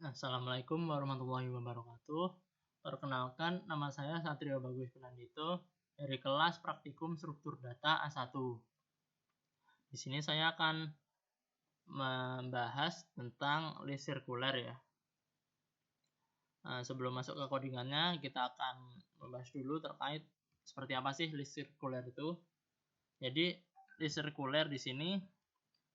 Assalamualaikum warahmatullahi wabarakatuh. Perkenalkan, nama saya Satrio Bagus Penandito dari kelas Praktikum Struktur Data A1. Di sini saya akan membahas tentang list sirkuler ya. Sebelum masuk ke codingannya, kita akan membahas dulu terkait seperti apa sih list sirkuler itu. Jadi list sirkuler di sini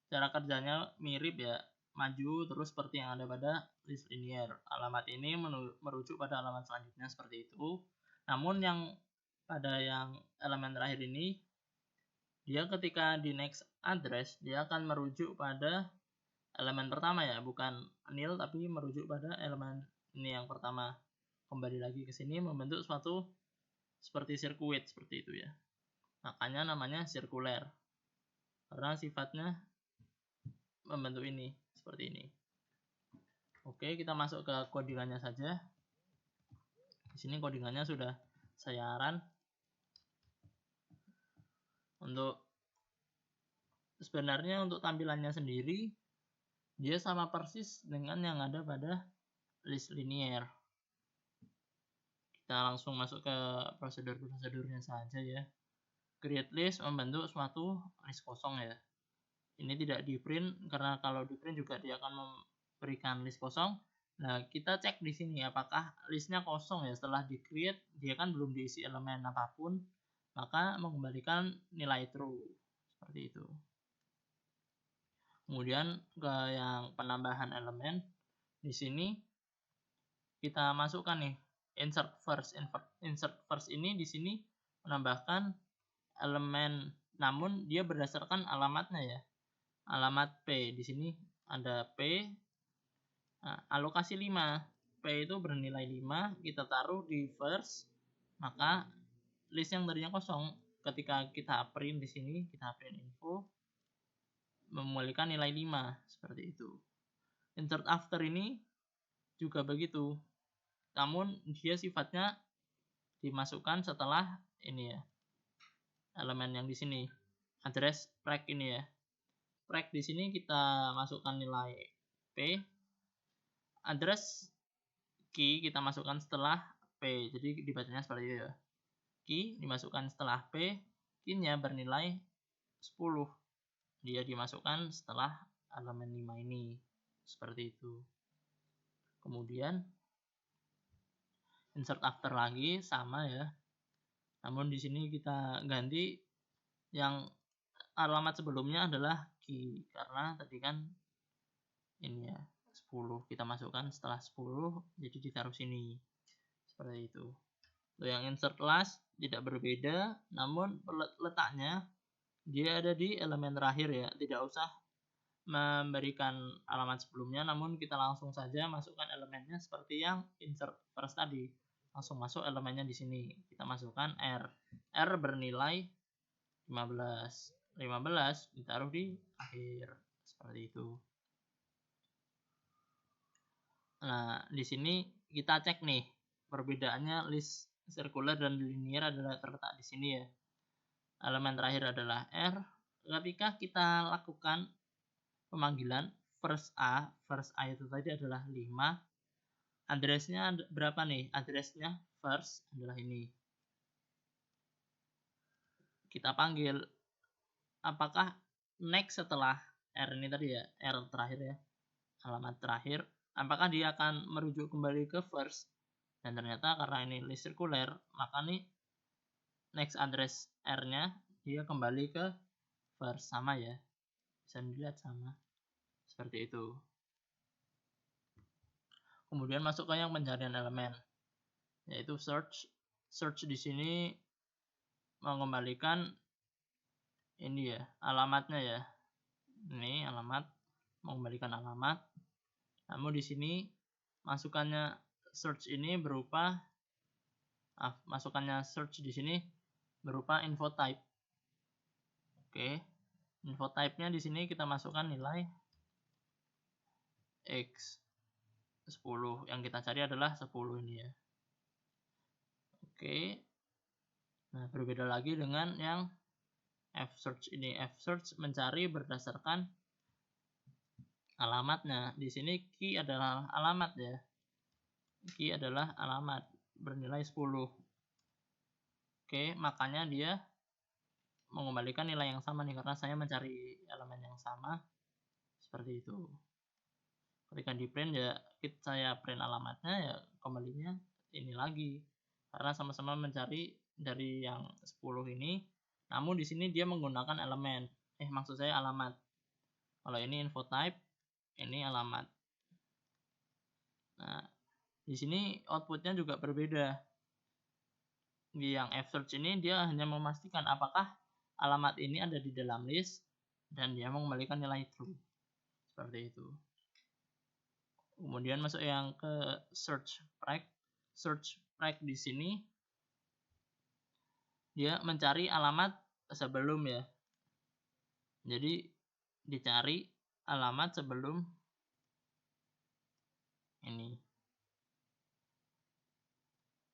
cara kerjanya mirip ya, maju terus seperti yang ada pada list linear. Alamat ini merujuk pada alamat selanjutnya seperti itu. Namun yang pada yang elemen terakhir ini, dia ketika di next address, dia akan merujuk pada elemen pertama ya, bukan nil tapi merujuk pada elemen ini yang pertama. Kembali lagi ke sini membentuk suatu seperti sirkuit seperti itu ya. Makanya namanya sirkuler. Karena sifatnya membentuk ini seperti ini. Oke, kita masuk ke codingannya saja. Di sini codingannya sudah saya run. Sebenarnya untuk tampilannya sendiri dia sama persis dengan yang ada pada list linear. Kita langsung masuk ke prosedurnya saja ya. Create list membentuk suatu list kosong ya. Ini tidak di print karena kalau di print juga dia akan memberikan list kosong. Nah, kita cek di sini apakah listnya kosong ya. Setelah di create dia kan belum diisi elemen apapun, maka mengembalikan nilai true seperti itu. Kemudian ke yang penambahan elemen, di sini kita masukkan nih insert first ini di sini menambahkan elemen, namun dia berdasarkan alamatnya ya. Alamat P di sini ada P. Nah, alokasi 5. P itu bernilai 5, kita taruh di first, maka list yang tadinya kosong ketika kita print di sini, kita print info memulihkan nilai 5 seperti itu. Insert after ini juga begitu. Namun dia sifatnya dimasukkan setelah ini ya. Elemen yang di sini. Address preg ini ya. Preg di sini kita masukkan nilai P. Address key kita masukkan setelah P. Jadi dibacanya seperti itu ya. Key dimasukkan setelah P. Key-nya bernilai 10. Dia dimasukkan setelah elemen 5 ini. Seperti itu. Kemudian insert after lagi sama ya. Namun di sini kita ganti yang alamat sebelumnya adalah key karena tadi kan ini ya 10 kita masukkan setelah 10 jadi ditaruh sini seperti itu. Untuk yang insert last tidak berbeda, namun letaknya dia ada di elemen terakhir ya, tidak usah memberikan alamat sebelumnya, namun kita langsung saja masukkan elemennya seperti yang insert first tadi. Langsung masuk elemennya di sini. Kita masukkan R. R bernilai 15. 15 ditaruh di akhir seperti itu. Nah, di sini kita cek nih perbedaannya list sirkuler dan linear adalah terletak di sini ya. Elemen terakhir adalah R. Ketika kita lakukan pemanggilan first A itu tadi adalah 5. Addressnya berapa nih? Addressnya first adalah ini. Kita panggil apakah next setelah R ini tadi ya, R terakhir ya, alamat terakhir, apakah dia akan merujuk kembali ke first? Dan ternyata karena ini list sirkuler, maka nih next address R-nya dia kembali ke first, sama ya. Bisa dilihat sama. Seperti itu. Kemudian masuk ke yang pencarian elemen, yaitu search. Search di sini mengembalikan ini ya, alamatnya ya. Ini alamat, mengembalikan alamat. Namun di sini masukannya search ini berupa search di sini berupa info type. Oke. Info type-nya di sini kita masukkan nilai X 10. Yang kita cari adalah 10 ini ya. Oke. Nah, berbeda lagi dengan yang F search ini. F search mencari berdasarkan alamatnya. Di sini key adalah alamat ya. Key adalah alamat bernilai 10. Oke, makanya dia mengembalikan nilai yang sama nih karena saya mencari elemen yang sama. Seperti itu. Ketika di print ya saya print alamatnya ya kembalinya ini lagi. Karena sama-sama mencari dari yang 10 ini. Namun di sini dia menggunakan elemen. Maksud saya alamat. Kalau ini info type, ini alamat. Nah, di sini outputnya juga berbeda. Di yang fsearch ini dia hanya memastikan apakah alamat ini ada di dalam list dan dia mengembalikan nilai true. Seperti itu. Kemudian masuk yang ke search preg. Search preg di sini dia mencari alamat sebelum ya. Jadi dicari alamat sebelum ini.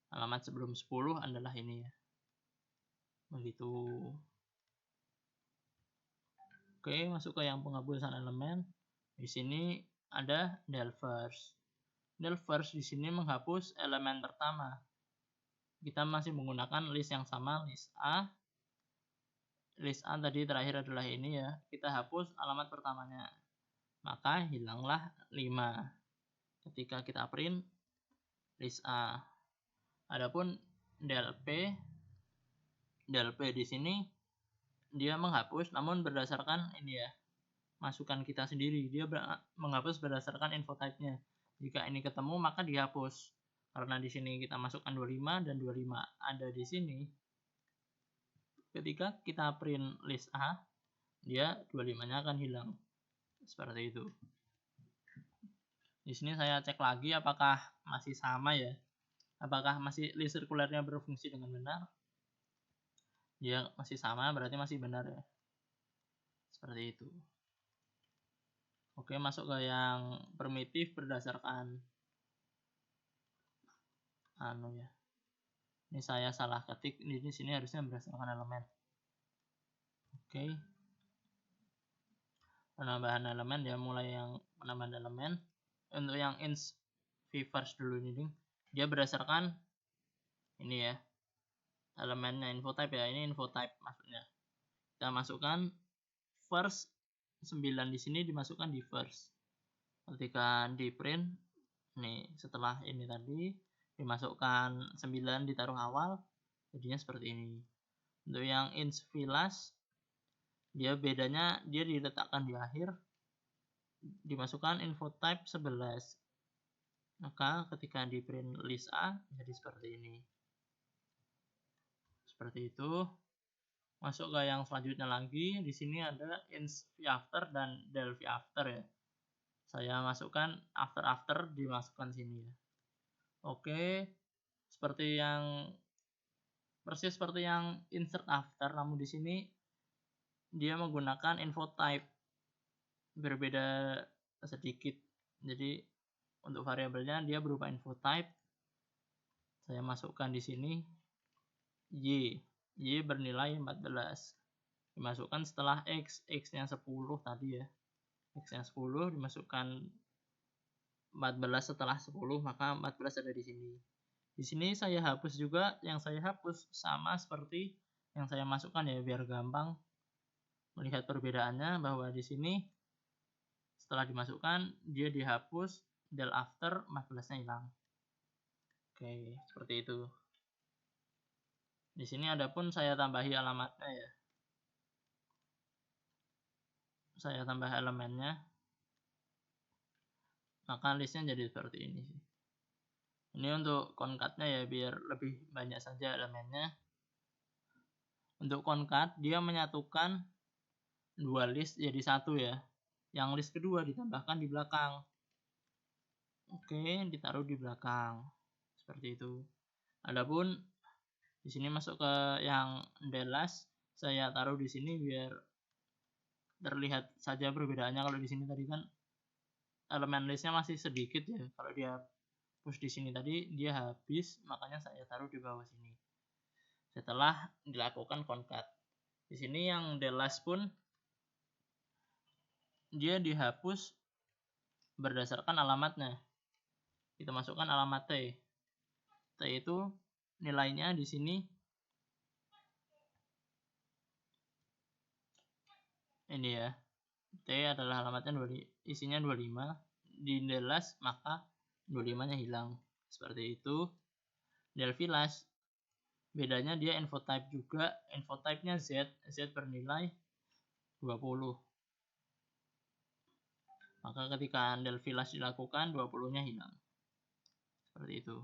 Alamat sebelum 10 adalah ini ya. Begitu. Oke, masuk ke yang penghapusan elemen. Di sini ada del first. Del first di sini menghapus elemen pertama. Kita masih menggunakan list yang sama, list A. List A tadi terakhir adalah ini ya. Kita hapus alamat pertamanya. Maka hilanglah 5. Ketika kita print list A. Adapun del P di sini dia menghapus namun berdasarkan ini ya, masukan kita sendiri. Dia menghapus berdasarkan info type-nya. Jika ini ketemu maka dihapus. Karena di sini kita masukkan 25 dan 25 ada di sini. Ketika kita print list A, dia 25-nya akan hilang. Seperti itu. Di sini saya cek lagi apakah masih sama ya. Apakah masih list sirkulernya berfungsi dengan benar? Dia masih sama, berarti masih benar ya. Seperti itu. Oke, masuk ke yang primitif berdasarkan ya. Ini saya salah ketik. Di sini harusnya berdasarkan elemen. Oke. Penambahan elemen dia mulai yang penambahan elemen. Untuk yang ins first dulu ini, dia berdasarkan ini ya. Elemennya info type ya. Ini info type maksudnya. Kita masukkan first 9 di sini dimasukkan di first. Ketika di print nih setelah ini tadi dimasukkan 9 ditaruh awal, jadinya seperti ini. Untuk yang ins last dia bedanya dia diletakkan di akhir, dimasukkan info type 11. Maka ketika di print list A jadi seperti ini. Seperti itu. Masuk ke yang selanjutnya lagi. Di sini ada ins after dan del after ya. Saya masukkan after dimasukkan sini ya. Oke. Persis seperti yang insert after, namun di sini dia menggunakan info type berbeda sedikit. Jadi untuk variabelnya dia berupa info type. Saya masukkan di sini y bernilai 14. Dimasukkan setelah x-nya 10 tadi ya. X-nya 10 dimasukkan 14 setelah 10, maka 14 ada di sini. Di sini saya hapus juga, yang saya hapus sama seperti yang saya masukkan ya, biar gampang melihat perbedaannya bahwa di sini setelah dimasukkan dia dihapus, del after 14-nya hilang. Oke, seperti itu. Di sini adapun saya tambahi alamatnya ya. Saya tambah elemennya. Maka listnya jadi seperti ini sih. Ini untuk concat-nya ya, biar lebih banyak saja elemennya. Untuk concat dia menyatukan dua list jadi satu ya. Yang list kedua ditambahkan di belakang. Oke, ditaruh di belakang. Seperti itu. Adapun di sini masuk ke yang delas, saya taruh di sini biar terlihat saja perbedaannya. Kalau di sini tadi kan elemen listnya masih sedikit ya. Kalau dia push di sini tadi dia habis, makanya saya taruh di bawah sini. Setelah dilakukan concat. Di sini yang the last pun dia dihapus berdasarkan alamatnya. Kita masukkan alamat T. T itu nilainya di sini ini ya. T adalah alamatnya isinya 25, di Delvilas maka 25-nya hilang. Seperti itu. Delvilas bedanya dia info type juga, info type-nya Z bernilai 20. Maka ketika Delvilas dilakukan 20-nya hilang. Seperti itu.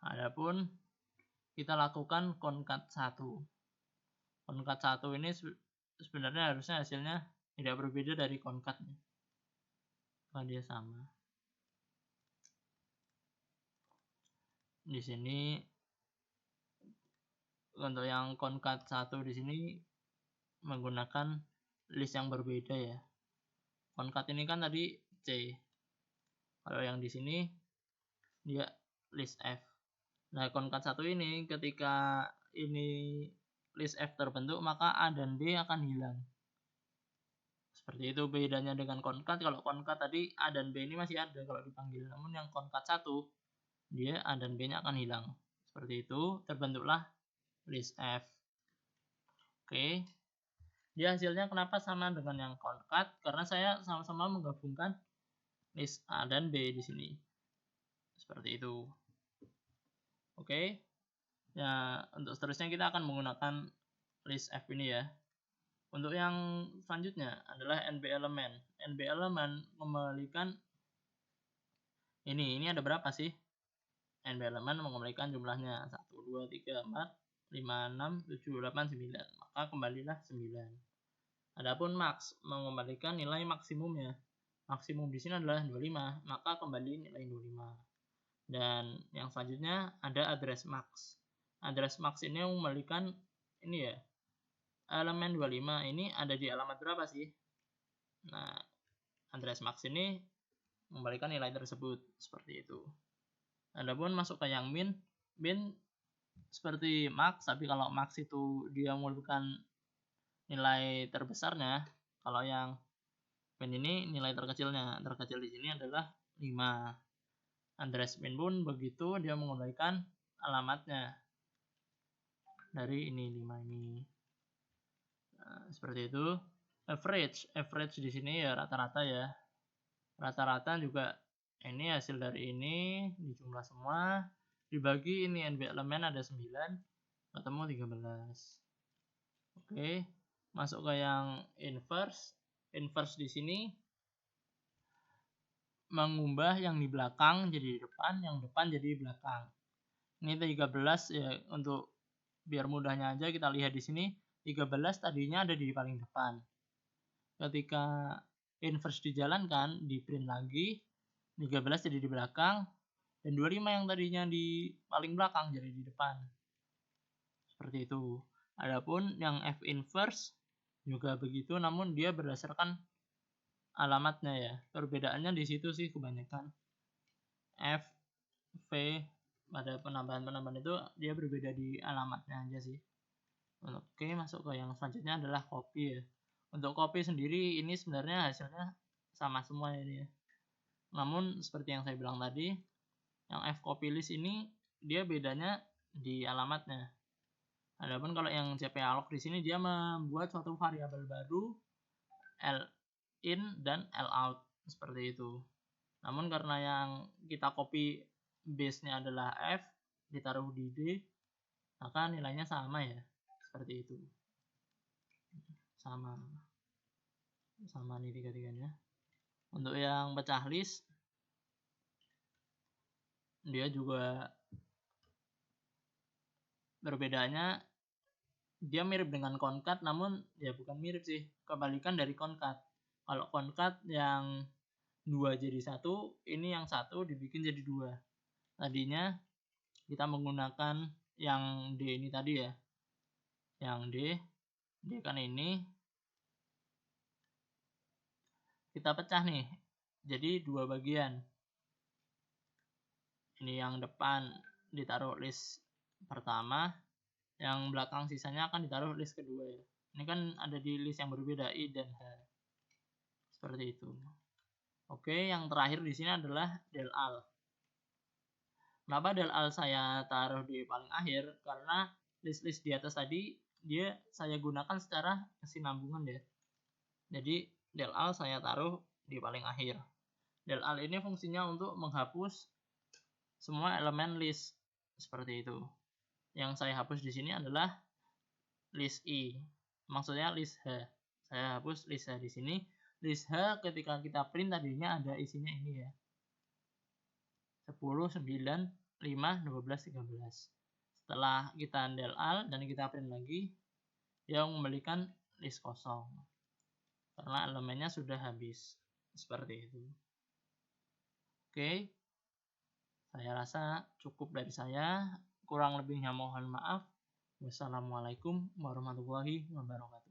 Adapun kita lakukan concat 1. Concat 1 ini sebenarnya harusnya hasilnya tidak berbeda dari concatnya. Maka dia sama. Di sini untuk yang concat 1 di sini menggunakan list yang berbeda ya. Concat ini kan tadi C. Kalau yang di sini dia list F. Nah, concat 1 ini ketika ini list F terbentuk maka A dan B akan hilang. Seperti itu bedanya dengan concat. Kalau concat tadi A dan B ini masih ada kalau dipanggil. Namun yang concat 1 dia A dan B-nya akan hilang. Seperti itu terbentuklah list F. Oke. Dia hasilnya kenapa sama dengan yang concat? Karena saya sama-sama menggabungkan list A dan B di sini. Seperti itu. Oke. Ya, untuk seterusnya kita akan menggunakan list F ini ya. Untuk yang selanjutnya adalah NB elemen. NB elemen mengembalikan ini ada berapa sih? NB elemen mengembalikan jumlahnya 1, 2, 3, 4, 5, 6, 7, 8, 9. Maka kembalilah 9. Adapun max mengembalikan nilai maksimumnya. Maksimum di sini adalah 25, maka kembali nilai 25. Dan yang selanjutnya ada address max. Address max ini mengembalikan ini ya. Elemen 25 ini ada di alamat berapa sih? Nah, address max ini mengembalikan nilai tersebut seperti itu. Adapun masuk ke yang min seperti max, tapi kalau max itu dia mengembalikan nilai terbesarnya. Kalau yang min ini nilai terkecilnya. Terkecil di sini adalah 5. Address min pun begitu, dia mengembalikan alamatnya dari ini 5 ini. Nah, seperti itu. Average di sini ya rata-rata ya. Rata-rata juga ini hasil dari ini dijumlah semua, dibagi ini NB elemen ada 9, ketemu 13. Oke, masuk ke yang inverse. Inverse di sini mengubah yang di belakang jadi di depan, yang depan jadi di belakang. Ini 13 ya, untuk biar mudahnya aja kita lihat di sini 13 tadinya ada di paling depan. Ketika inverse dijalankan, di print lagi 13 jadi di belakang dan 25 yang tadinya di paling belakang jadi di depan. Seperti itu. Adapun yang F inverse juga begitu, namun dia berdasarkan alamatnya ya. Perbedaannya di situ sih kebanyakan. F, V pada penambahan-penambahan itu dia berbeda di alamatnya aja sih. Oke, masuk ke yang selanjutnya adalah copy ya. Untuk copy sendiri ini sebenarnya hasilnya sama semua ini ya. Namun seperti yang saya bilang tadi, yang F copy list ini dia bedanya di alamatnya. Adapun kalau yang cpalloc di sini dia membuat suatu variabel baru L-in dan L-out seperti itu. Namun karena yang kita copy base-nya adalah F, ditaruh di D, maka nilainya sama ya. Seperti itu. Sama nih tiga-tiganya. Untuk yang pecah list, dia juga berbedanya, dia mirip dengan concat, namun ya bukan mirip sih, kebalikan dari concat. Kalau concat yang 2 jadi 1, ini yang 1 dibikin jadi 2. Tadinya kita menggunakan yang D ini tadi ya. Yang D kan ini kita pecah nih. Jadi 2 bagian. Ini yang depan ditaruh list pertama, yang belakang sisanya akan ditaruh list kedua ya. Ini kan ada di list yang berbeda I dan H. Seperti itu. Oke, yang terakhir di sini adalah del al. Kenapa del al saya taruh di paling akhir? Karena list-list di atas tadi saya gunakan secara kesinambungan ya. Jadi del al saya taruh di paling akhir. Del al ini fungsinya untuk menghapus semua elemen list seperti itu. Yang saya hapus di sini adalah list i, maksudnya list h. Saya hapus list h di sini. List h ketika kita print tadinya ada isinya ini ya. 10, 9, 5, 12, 13. Setelah kita del al dan kita print lagi, dia mengembalikan list kosong. Karena elemennya sudah habis. Seperti itu. Oke. Saya rasa cukup dari saya. Kurang lebihnya mohon maaf. Wassalamualaikum warahmatullahi wabarakatuh.